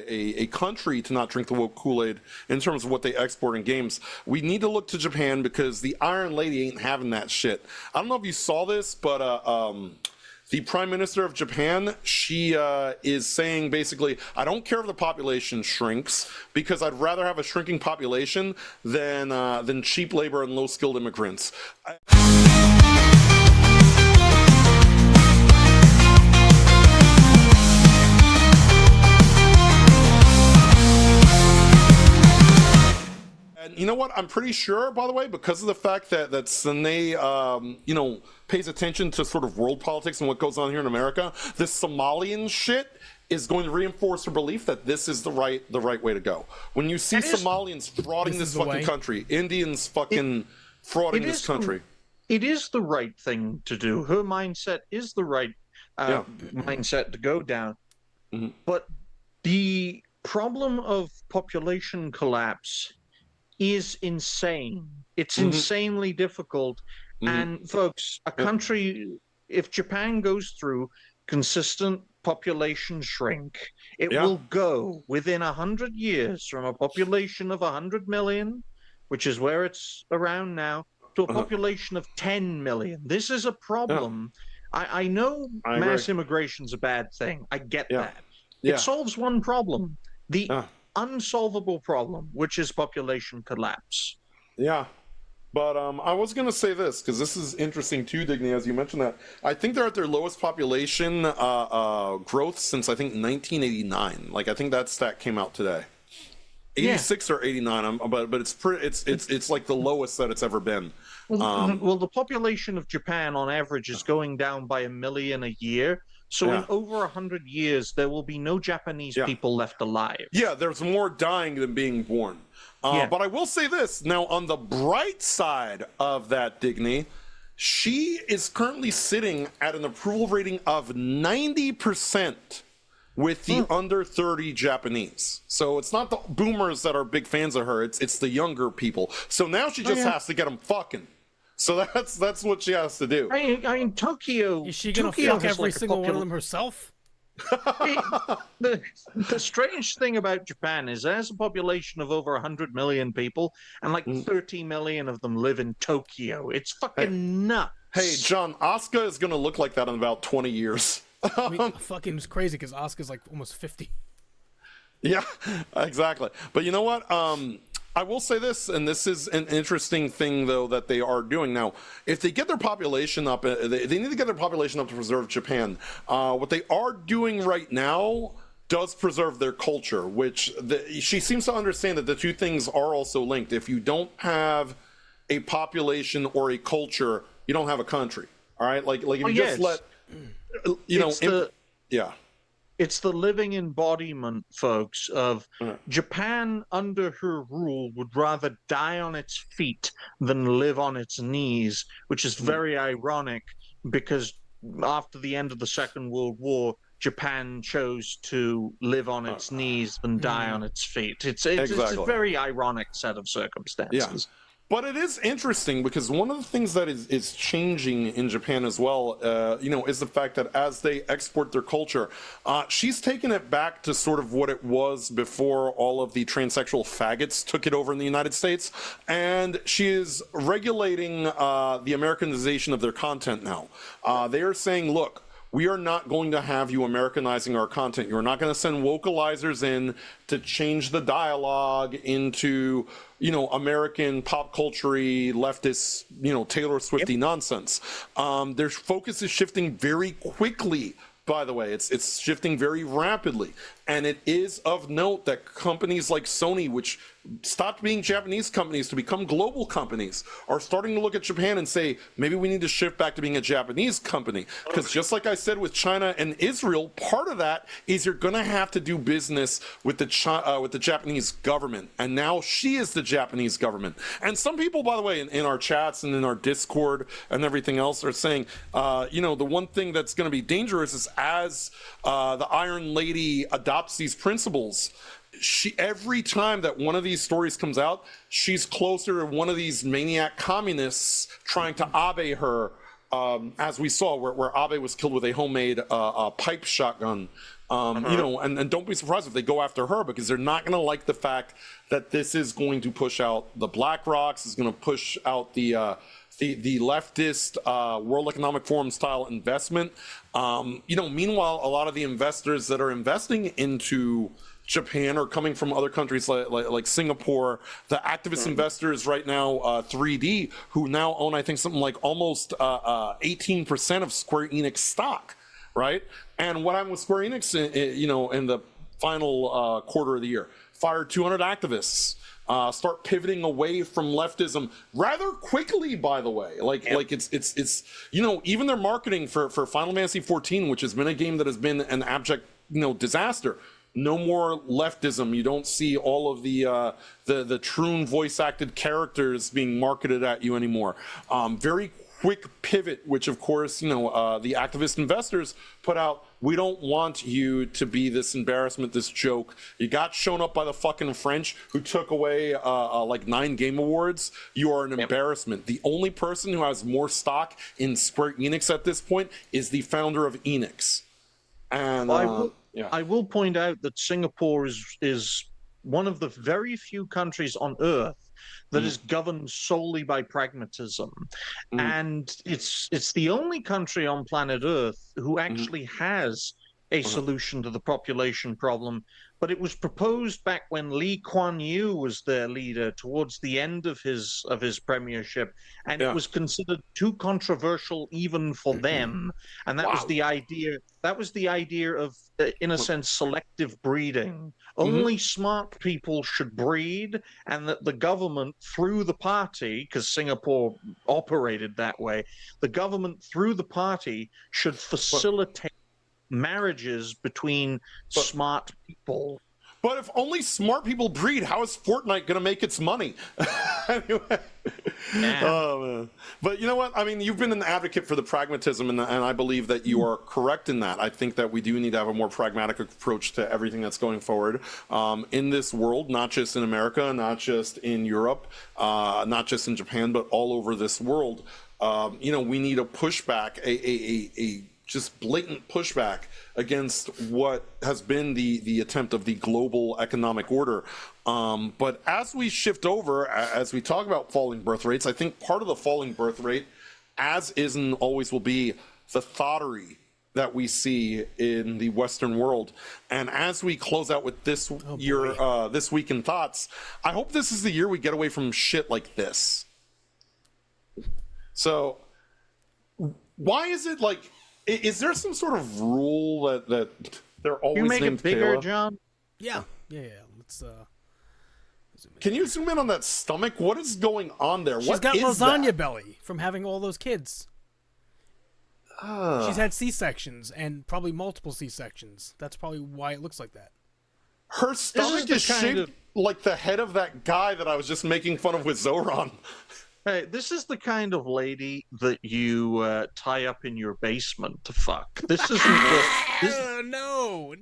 a country to not drink the woke Kool-Aid in terms of what they export in games. We need to look to Japan because the Iron Lady ain't having that shit. I don't know if you saw this, but the Prime Minister of Japan, she is saying basically, I don't care if the population shrinks because I'd rather have a shrinking population than cheap labor and low-skilled immigrants. And you know what? I'm pretty sure, by the way, because of the fact that Sine, pays attention to sort of world politics and what goes on here in America, this Somalian shit is going to reinforce her belief that this is the right way to go. When you see Somalians frauding this fucking country, Indians fucking frauding this country. It is the right thing to do. Her mindset is the right mindset to go down. Mm-hmm. But the problem of population collapse is insane. It's insanely difficult. And folks, a country, if Japan goes through consistent population shrink, it will go within 100 years from a population of 100 million, which is where it's around now, to a population of 10 million. This is a problem. I know mass immigration's a bad thing. I get that. It solves one problem. The unsolvable problem, which is population collapse. Yeah. But I was going to say this, because this is interesting too, Digny, as you mentioned that. I think they're at their lowest population growth since, I think, 1989. Like, I think that stat came out today. 86 or 89, but it's like the lowest that it's ever been. Well, the population of Japan, on average, is going down by 1 million a year. So in over 100 years, there will be no Japanese people left alive. Yeah, there's more dying than being born. But I will say this. Now, on the bright side of that, Digny, she is currently sitting at an approval rating of 90% with the under 30 Japanese. So it's not the boomers that are big fans of her. It's the younger people. So now she just has to get them fucking. So that's what she has to do. I mean, Tokyo. Is she gonna fuck every single one of them herself? The strange thing about Japan is there's a population of over 100 million people, and like 30 million of them live in Tokyo. It's fucking nuts. Hey, John, Asuka is gonna look like that in about 20 years. I mean, fucking it's crazy because Asuka's like almost 50. Yeah, exactly. But you know what? I will say this, and this is an interesting thing, though, that they are doing. Now, if they get their population up, they need to get their population up to preserve Japan. What they are doing right now does preserve their culture, which she seems to understand that the two things are also linked. If you don't have a population or a culture, you don't have a country. All right? Like if you just let, It's the living embodiment, folks, of Japan under her rule would rather die on its feet than live on its knees, which is very ironic because after the end of the Second World War, Japan chose to live on its knees than die on its feet. It's a very ironic set of circumstances. Yeah. But it is interesting because one of the things that is changing in Japan as well, is the fact that as they export their culture, she's taken it back to sort of what it was before all of the transsexual faggots took it over in the United States. And she is regulating the Americanization of their content now. They are saying, look, we are not going to have you Americanizing our content. You're not going to send vocalizers in to change the dialogue into, American pop culture-y, leftist, Taylor Swifty nonsense. Their focus is shifting very quickly. By the way, it's shifting very rapidly. And it is of note that companies like Sony, which stopped being Japanese companies to become global companies, are starting to look at Japan and say, maybe we need to shift back to being a Japanese company. Because just like I said with China and Israel, part of that is you're going to have to do business with the Japanese government. And now she is the Japanese government. And some people, by the way, in our chats and in our Discord and everything else are saying, the one thing that's going to be dangerous is as the Iron Lady adopts these principles, every time that one of these stories comes out, she's closer to one of these maniac communists trying to Abe her, as we saw, where Abe was killed with a homemade pipe shotgun. You know, and don't be surprised if they go after her, because they're not going to like the fact that this is going to push out the Black Rocks, is going to push out the leftist World Economic Forum style investment. You know, meanwhile, a lot of the investors that are investing into Japan are coming from other countries like Singapore. The activist investors right now, 3D, who now own, I think, something like almost 18% of Square Enix stock, right? And what happened with Square Enix, you know, in the final quarter of the year, fired 200 activists. Start pivoting away from leftism rather quickly, by the way. Like it's you know, even their marketing for Final Fantasy 14, which has been a game that has been an abject, you know, disaster. No more leftism. You don't see all of the Troon voice acted characters being marketed at you anymore. Very quick pivot, which of course, you know, the activist investors put out. We don't want you to be this embarrassment, this joke. You got shown up by the fucking French, who took away like 9 Game Awards. You are an embarrassment. The only person who has more stock in Square Enix at this point is the founder of Enix. And I will point out that Singapore is one of the very few countries on Earth that is governed solely by pragmatism, and it's the only country on planet Earth who actually has a solution to the population problem. But it was proposed back when Lee Kuan Yew was their leader towards the end of his premiership, and it was considered too controversial even for them. And that was the idea. That was the idea of, in a sense, selective breeding. Only smart people should breed, and that the government, through the party, because Singapore operated that way, the government through the party should facilitate marriages between smart people. But if only smart people breed, how is Fortnite going to make its money? Anyway. Oh, man. But you know what? I mean, you've been an advocate for the pragmatism, and I believe that you are correct in that. I think that we do need to have a more pragmatic approach to everything that's going forward in this world, not just in America, not just in Europe, not just in Japan, but all over this world. You know, we need a pushback, a just blatant pushback against what has been the attempt of the global economic order. But as we shift over, as we talk about falling birth rates, I think part of the falling birth rate, as is and always will be, the thottery that we see in the Western world. And as we close out with this year, this week in thoughts, I hope this is the year we get away from shit like this. So why is it like, is there some sort of rule that they're always you make named it bigger, Kayla? John? Yeah. Let's Can you zoom in on that stomach? What is going on there? She's got lasagna belly from having all those kids. She's had C-sections, and probably multiple C-sections. That's probably why it looks like that. Her stomach is shaped like the head of that guy that I was just making fun of with Zoran. Hey, this is the kind of lady that you tie up in your basement to fuck. This isn't the... No!